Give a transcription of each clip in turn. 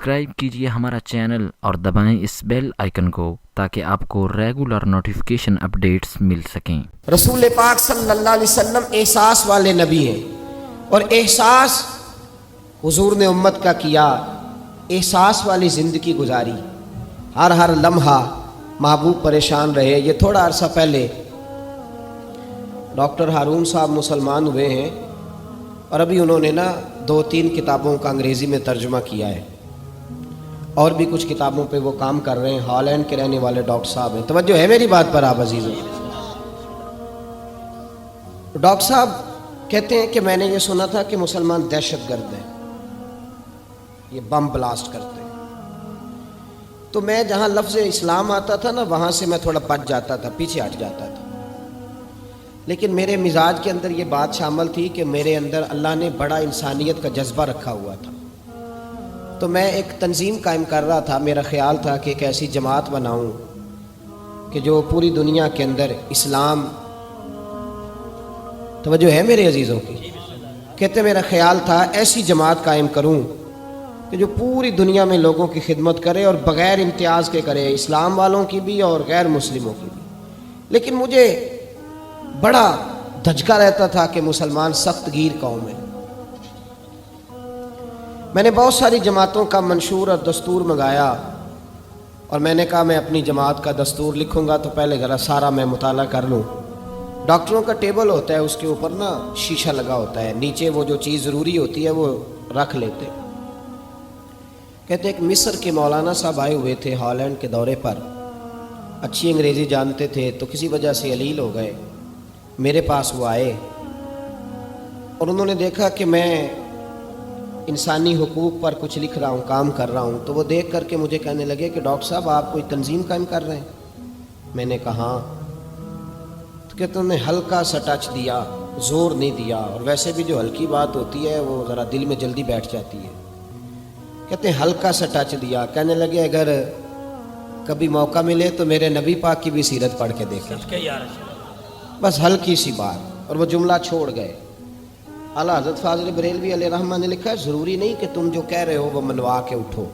Subscribe कीजिए हमारा channel और दबाएं इस बेल आइकन को ताकि आपको रेगुलर नोटिफिकेशन अपडेट्स मिल सकें। रसूल पाक सल्लल्लाहु अलैहि वसल्लम एहसास वाले नबी हैं और एहसास हुजूर ने उम्मत का किया, एहसास वाली ज़िंदगी गुजारी। हर लम्हा महबूब परेशान रहे। ये थोड़ा अरसा पहले डॉक्टर हारून साहब मुसलमान हुए हैं और अभी उन्होंने 2-3 किताबों का अंग्रेज़ी में तर्जुमा किया है और भी कुछ किताबों पे वो काम कर रहे हैं। हॉलैंड के रहने वाले डॉक्टर साहब हैं। तवज्जो है मेरी बात पर आप अजीज़ों? डॉक्टर साहब कहते हैं कि मैंने ये सुना था कि मुसलमान दहशतगर्द हैं, ये बम ब्लास्ट करते हैं। तो मैं जहाँ लफ्ज़ इस्लाम आता था ना, वहाँ से मैं थोड़ा बच जाता था, पीछे हट जाता था। लेकिन मेरे मिजाज के अंदर ये बात शामिल थी कि मेरे अंदर अल्लाह ने बड़ा इंसानियत का जज्बा रखा हुआ था। तो मैं एक तंजीम कायम कर रहा था। मेरा ख्याल था कि एक ऐसी जमात बनाऊं कि जो पूरी दुनिया के अंदर इस्लाम, तवज्जो है मेरे अजीज़ों की? कहते मेरा ख्याल था ऐसी जमात कायम करूं कि जो पूरी दुनिया में लोगों की खिदमत करे और बग़ैर इम्तियाज़ के करे, इस्लाम वालों की भी और गैर मुस्लिमों की भी। लेकिन मुझे बड़ा धचका रहता था कि मुसलमान सख्त गीर कौम है। मैंने बहुत सारी जमातों का मंशूर और दस्तूर मंगाया और मैंने कहा मैं अपनी जमात का दस्तूर लिखूंगा तो पहले ज़रा सारा मैं मुताला कर लूँ। डॉक्टरों का टेबल होता है, उसके ऊपर शीशा लगा होता है, नीचे वो जो चीज़ ज़रूरी होती है वो रख लेते। कहते एक मिस्र के मौलाना साहब आए हुए थे हॉलैंड के दौरे पर, अच्छी अंग्रेज़ी जानते थे, तो किसी वजह से अलील हो गए। मेरे पास वो आए और उन्होंने देखा कि मैं इंसानी हुकूक पर कुछ लिख रहा हूँ, काम कर रहा हूँ। तो वो देख करके मुझे कहने लगे कि डॉक्टर साहब आप कोई तंजीम कायम कर रहे हैं? मैंने कहा हाँ। तो कहते उन्होंने हल्का सा टच दिया, ज़ोर नहीं दिया, और वैसे भी जो हल्की बात होती है वो ज़रा दिल में जल्दी बैठ जाती है। कहते हैं हल्का सा टच दिया। कहने लगे अगर कभी मौका मिले तो मेरे नबी पाक की भी सीरत पढ़ के देखें, बस हल्की सी बात। और वो जुमला छोड़ गए। आला हज़रत फ़ाज़िल बरेलवी अलैहिर्रहमत ने लिखा है ज़रूरी नहीं कि तुम जो कह रहे हो वो मनवा के उठो,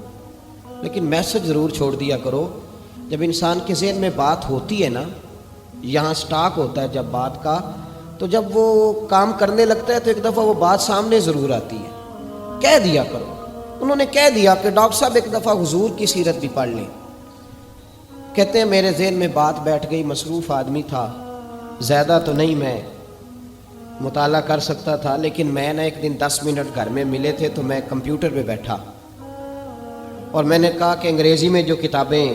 लेकिन मैसेज ज़रूर छोड़ दिया करो। जब इंसान के ज़हन में बात होती है ना, यहाँ स्टॉक होता है जब बात का, तो जब वो काम करने लगता है तो एक दफ़ा वो बात सामने ज़रूर आती है। कह दिया करो। उन्होंने कह दिया कि डॉक्टर साहब एक दफ़ा हुजूर की सीरत भी पढ़ लें। कहते हैं मेरे ज़हन में बात बैठ गई। मसरूफ़ आदमी था, ज़्यादा तो नहीं मैं मुताला कर सकता था, लेकिन मैं एक दिन 10 मिनट घर में मिले थे तो मैं कंप्यूटर पे बैठा और मैंने कहा कि अंग्रेज़ी में जो किताबें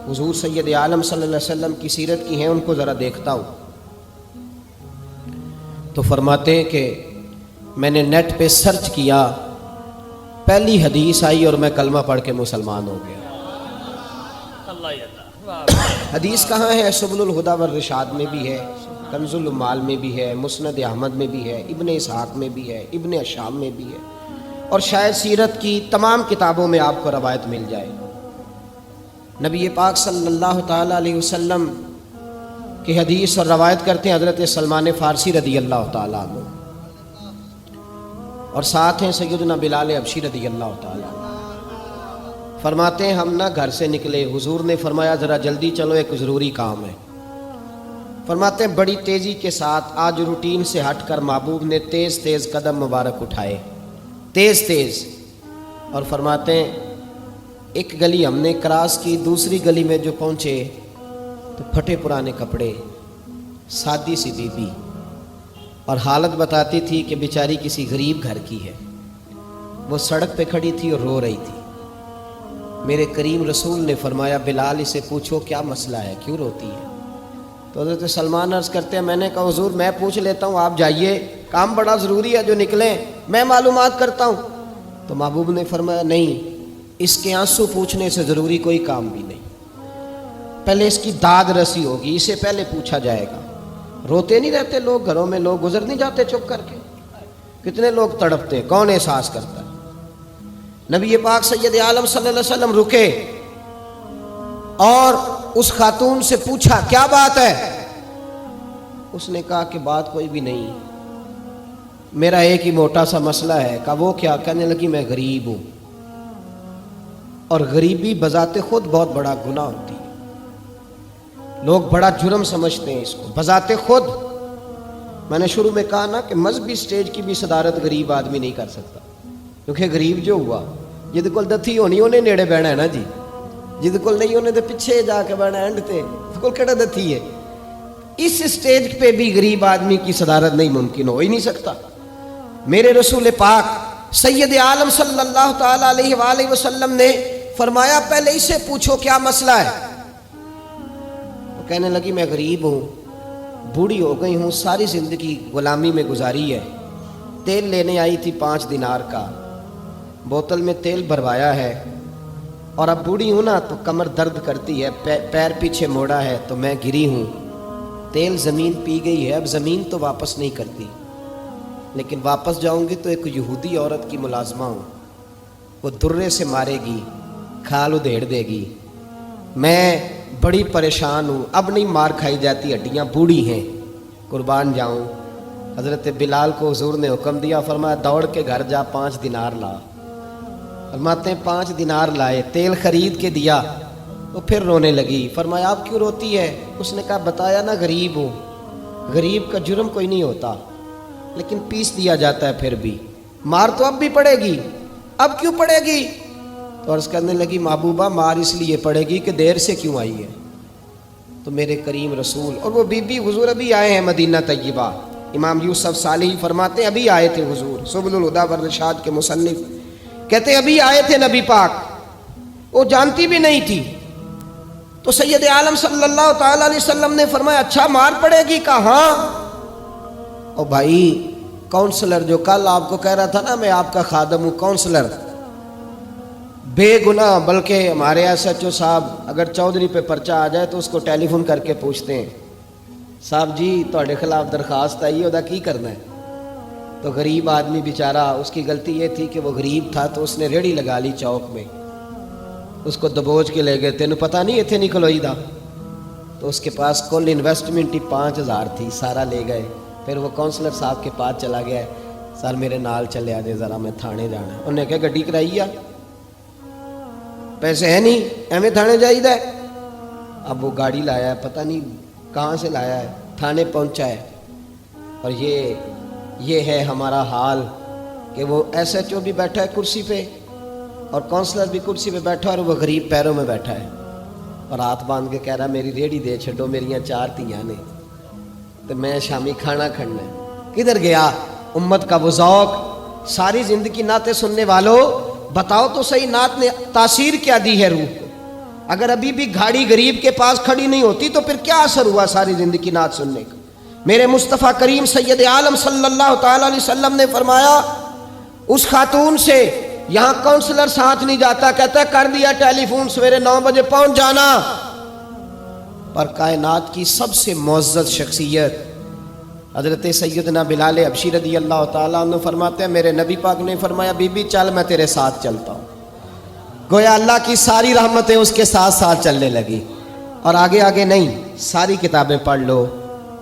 हुजूर सैयद आलम सल्लल्लाहु अलैहि वसल्लम की सीरत की हैं उनको ज़रा देखता हूँ। तो फरमाते हैं कि मैंने नेट पे सर्च किया, पहली हदीस आई और मैं कलमा पढ़ के मुसलमान हो गया। हदीस कहाँ है? सुबुलुल हुदा वर रिशाद में भी है, कंजुल माल में भी है, मुस्नद अहमद में भी है, इब्ने इसहाक में भी है, इब्ने अशाम में भी है, और शायद सीरत की तमाम किताबों में आपको रवायत मिल जाए। नबी पाक सल्लल्लाहु ताला अलैहि वसल्लम की हदीस और रवायत करते हैं हज़रत सलमान फ़ारसी रदी अल्लाह ताला अन्हु, और साथ हैं सैयदना बिलाल हबशी रदी अल्लाह ताला। फरमाते हैं हम घर से निकले, हुजूर ने फरमाया ज़रा जल्दी चलो, एक ज़रूरी काम है। फरमाते हैं बड़ी तेज़ी के साथ आज रूटीन से हटकर महबूब ने तेज़ तेज़ कदम मुबारक उठाए, तेज़ तेज़, और फरमाते हैं एक गली हमने क्रॉस की, दूसरी गली में जो पहुँचे तो फटे पुराने कपड़े, सादी सी बीबी, और हालत बताती थी कि बेचारी किसी गरीब घर की है। वो सड़क पे खड़ी थी और रो रही थी। मेरे करीम रसूल ने फरमाया बिलाल इसे पूछो क्या मसला है, क्यों रोती है? तो हज़रत सलमान अर्ज़ करते हैं मैंने कहा हुजूर मैं पूछ लेता हूँ, आप जाइए, काम बड़ा ज़रूरी है जो निकलें, मैं मालूमात करता हूँ। तो महबूब ने फरमाया नहीं, इसके आंसू पूछने से ज़रूरी कोई काम भी नहीं, पहले इसकी दाद रसी होगी, इसे पहले पूछा जाएगा। रोते नहीं रहते लोग घरों में, लोग गुजर नहीं जाते चुप करके? कितने लोग तड़पते, कौन एहसास करता है? नबी पाक सैयद आलम सल्लल्लाहु अलैहि वसल्लम रुके और उस खातून से पूछा क्या बात है? उसने कहा कि बात कोई भी नहीं, मेरा एक ही मोटा सा मसला है। कहा वो क्या? कहने लगी मैं गरीब हूँ, اور غریبی بذات خود بہت بڑا گناہ ہوتی ہے، لوگ بڑا جرم سمجھتے ہیں اس کو بذات خود۔ میں نے شروع میں کہا نا کہ مذہبی سٹیج کی بھی صدارت غریب آدمی نہیں کر سکتا، کیونکہ غریب جو ہوا جہد کول دتھی ہونی انہیں نیڑے بہنا ہے نا جی، جہد کول نہیں انہیں تو پیچھے جا کے بہنا اینڈ تے کول کہڑا دتھی ہے۔ اس سٹیج پہ بھی غریب آدمی کی صدارت نہیں ممکن ہو ہی نہیں سکتا۔ میرے رسول پاک سید عالم صلی اللہ تعالی علیہ وآلہ وسلم نے فرمایا پہلے اسے پوچھو کیا مسئلہ ہے۔ وہ کہنے لگی میں غریب ہوں، بوڑھی ہو گئی ہوں، ساری زندگی غلامی میں گزاری ہے، تیل لینے آئی تھی 5 دینار کا، بوتل میں تیل بھروایا ہے، اور اب بوڑھی ہوں نا تو کمر درد کرتی ہے، پیر پیچھے موڑا ہے تو میں گری ہوں، تیل زمین پی گئی ہے، اب زمین تو واپس نہیں کرتی، لیکن واپس جاؤں گی تو ایک یہودی عورت کی ملازمہ ہوں، وہ درے سے مارے گی، کھال ادھیڑ دے گی، میں بڑی پریشان ہوں، اب نہیں مار کھائی جاتی، ہڈیاں بوڑھی ہیں، قربان جاؤں۔ حضرت بلال کو حضور نے حکم دیا، فرمایا دوڑ کے گھر جا 5 دینار لا۔ فرماتے ہیں 5 دینار لائے، تیل خرید کے دیا، وہ پھر رونے لگی۔ فرمایا آپ کیوں روتی ہے؟ اس نے کہا بتایا نا غریب ہوں، غریب کا جرم کوئی نہیں ہوتا، لیکن پیس دیا جاتا ہے، پھر بھی مار تو اب بھی پڑے گی، اب کیوں پڑے گی؟ تو عرض کرنے لگی محبوبہ مار اس لیے پڑے گی کہ دیر سے کیوں آئی ہے۔ تو میرے کریم رسول اور وہ بی بی حضور ابھی آئے ہیں مدینہ طیبہ، امام یوسف صالحی فرماتے ہیں ابھی آئے تھے حضور، سبل الہدی والرشاد کے مصنف کہتے ہیں ابھی آئے تھے نبی پاک، وہ جانتی بھی نہیں تھی۔ تو سید عالم صلی اللہ تعالی علیہ وسلم نے فرمایا اچھا مار پڑے گی؟ کہا ہاں۔ اور بھائی کونسلر جو کل آپ کو کہہ رہا تھا نا میں آپ کا خادم ہوں، کونسلر بے گناہ، بلکہ ہمارے ایس ایچ او صاحب اگر چودھری پہ پرچہ آ جائے تو اس کو ٹیلی فون کر کے پوچھتے ہیں صاحب جی تہاڈے خلاف درخواست آئی ہے، ادا کی کرنا ہے؟ تو غریب آدمی بیچارہ، اس کی غلطی یہ تھی کہ وہ غریب تھا تو اس نے ریڑھی لگا لی چوک میں، اس کو دبوچ کے لے گئے، تینوں پتہ نہیں ایتھے نہیں کھلوئی دا، تو اس کے پاس کل انویسٹمنٹ ہی 5000 تھی، سارا لے گئے۔ پھر وہ کونسلر صاحب کے پاس چلا گیا ہے، سر میرے نال چلے آجے ذرا میں تھانے جانا ہے۔ انہوں نے کہا گڈی کرائی ہے، پیسے ہے نہیں ایویں تھانے جائیے۔ اب وہ گاڑی لایا ہے، پتہ نہیں کہاں سے لایا ہے، تھانے پہنچا ہے، اور یہ ہے ہمارا حال کہ وہ ایس ایچ او بھی بیٹھا ہے کرسی پہ اور کونسلر بھی کرسی پہ بیٹھا اور وہ غریب پیروں میں بیٹھا ہے اور ہاتھ باندھ کے کہہ رہا میری ریڑھی دے چھڈو، میریاں 4 دھیاں نے تو میں شامی کھانا کھڑنا ہے۔ کدھر گیا امت کا وہ ذوق؟ ساری زندگی نعتیں سننے والوں بتاؤ تو صحیح نعت نے تاثیر کیا دی ہے روح کو؟ اگر ابھی بھی گھاڑی غریب کے پاس کھڑی نہیں ہوتی تو پھر کیا اثر ہوا ساری زندگی نعت سننے کا؟ میرے مصطفیٰ کریم سید عالم صلی اللہ تعالی علیہ وسلم نے فرمایا اس خاتون سے یہاں کونسلر ساتھ نہیں جاتا، کہتا ہے کر دیا ٹیلی فون، سویرے 9 بجے پہنچ جانا۔ پر کائنات کی سب سے معزز شخصیت حضرت سیدنا بلال حبشی رضی اللہ تعالیٰ عنہ فرماتے ہیں میرے نبی پاک نے فرمایا بی بی چل میں تیرے ساتھ چلتا ہوں، گویا اللہ کی ساری رحمتیں اس کے ساتھ ساتھ چلنے لگی۔ اور آگے آگے نہیں، ساری کتابیں پڑھ لو،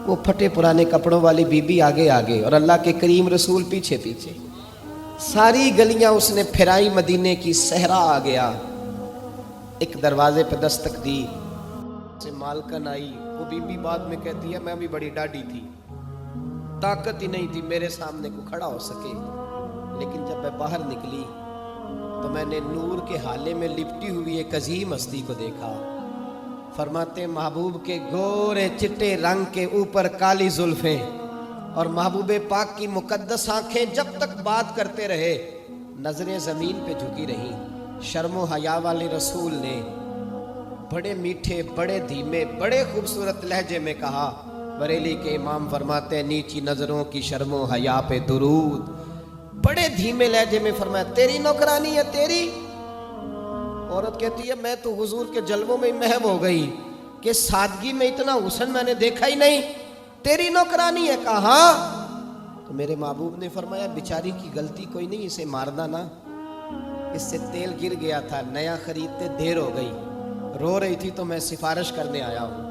وہ پھٹے پرانے کپڑوں والی بی بی آگے آگے اور اللہ کے کریم رسول پیچھے پیچھے، ساری گلیاں اس نے پھرائی، مدینے کی صحرا آ گیا، ایک دروازے پہ دستک دی، سے مالکن آئی، وہ بی بی بعد میں کہتی ہے میں بھی بڑی ڈاڈی تھی، طاقت ہی نہیں تھی میرے سامنے کو کھڑا ہو سکے، لیکن جب میں باہر نکلی تو میں نے نور کے حالے میں لپٹی ہوئی ایک عظیم ہستی کو دیکھا۔ فرماتے محبوب کے گورے چٹے رنگ کے اوپر کالی زلفیں اور محبوب پاک کی مقدس آنکھیں جب تک بات کرتے رہے نظریں زمین پہ جھکی رہیں۔ شرم و حیا والے رسول نے بڑے میٹھے، بڑے دھیمے، بڑے خوبصورت لہجے میں کہا، بریلی کے امام فرماتے ہیں نیچی نظروں کی شرم و حیا پہ درود، بڑے دھیمے لہجے میں فرمایا تیری نوکرانی ہے تیری؟ عورت کہتی ہے میں تو حضور کے جلووں میں محو ہو گئی کہ سادگی میں اتنا حسن میں نے دیکھا ہی نہیں، تیری نوکرانی ہے؟ کہا ہاں۔ تو میرے محبوب نے فرمایا بیچاری کی غلطی کوئی نہیں، اسے مارنا نا، اس سے تیل گر گیا تھا، نیا خریدتے دیر ہو گئی، رو رہی تھی تو میں سفارش کرنے آیا ہوں۔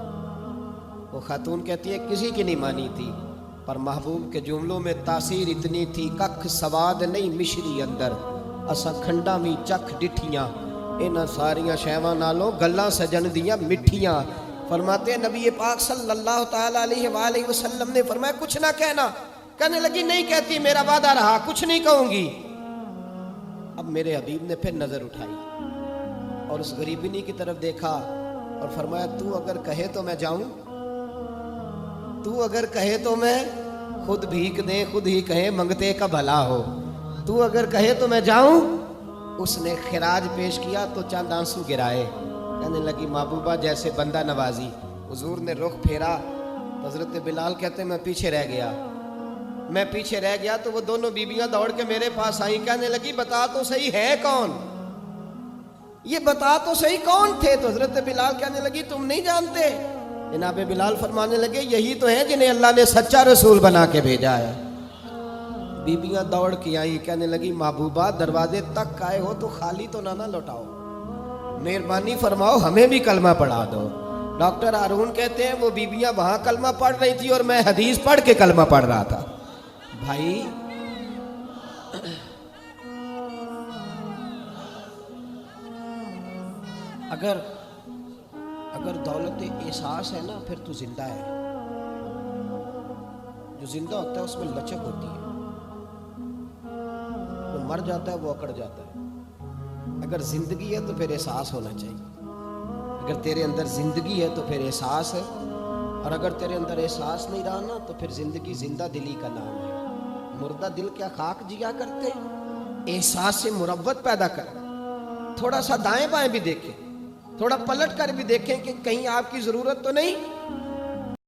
وہ خاتون کہتی ہے کسی کی نہیں مانی تھی، پر محبوب کے جملوں میں تاثیر اتنی تھی، ککھ سواد نہیں مشری اندر، اسا کھنڈا میں چکھ ڈٹھیاں، इन्हां सारियां शैवां नालों गल्लां सजन दियां मिठियां। फरमाते हैं नबी पाक सल्लल्लाहु ताला अलैहि वसल्लम ने फरमाया कुछ ना कहना। कहने लगी नहीं कहती, मेरा वादा रहा, कुछ नहीं कहूंगी। अब मेरे हबीब ने फिर नजर उठाई और उस गरीबिनी की तरफ देखा और फरमाया तू अगर कहे तो मैं जाऊं, तू अगर कहे तो मैं खुद भीख दे, खुद ही कहे मंगते का भला हो, तू अगर कहे तो मैं जाऊं। उसने खिराज पेश किया तो चंद आंसू गिराए। कहने लगी महबूबा जैसे बंदा नवाजी। हुजूर ने रुख फेरा तो हजरत बिलाल कहते मैं पीछे रह गया। मैं पीछे रह गया तो वो दोनों बीबियां दौड़ के मेरे पास आई। कहने लगी बता तो सही है कौन, ये बता तो सही कौन थे। तो हजरत बिलाल कहने लगी तुम नहीं जानते। जनाब बिलाल फरमाने लगे यही तो है जिन्हें अल्लाह ने सच्चा रसूल बना के भेजा है। बीबियां दौड़ के आई। कहने लगी महबूबा दरवाजे तक आए हो तो खाली तो ना लौटाओ, मेहरबानी फरमाओ हमें भी कलमा पढ़ा दो। डॉक्टर हारून कहते हैं वो बीबियां वहां कलमा पढ़ रही थी और मैं हदीस पढ़ के कलमा पढ़ रहा था। भाई अगर दौलत एहसास है ना फिर तू जिंदा है। जो जिंदा होता है उसमें लचक होती है, जो मर जाता है वो अकड़ जाता है। अगर जिंदगी है तो फिर एहसास होना चाहिए। अगर तेरे अंदर जिंदगी है तो फिर एहसास है, और अगर तेरे अंदर एहसास नहीं रहा ना तो फिर जिंदगी जिंदा दिली का नाम है। मुर्दा दिल क्या खाक जिया करते, एहसास से मुरव्वत पैदा कर। थोड़ा सा दाएं बाएं भी देखें, थोड़ा पलट कर भी देखें कि कहीं आपकी जरूरत तो नहीं।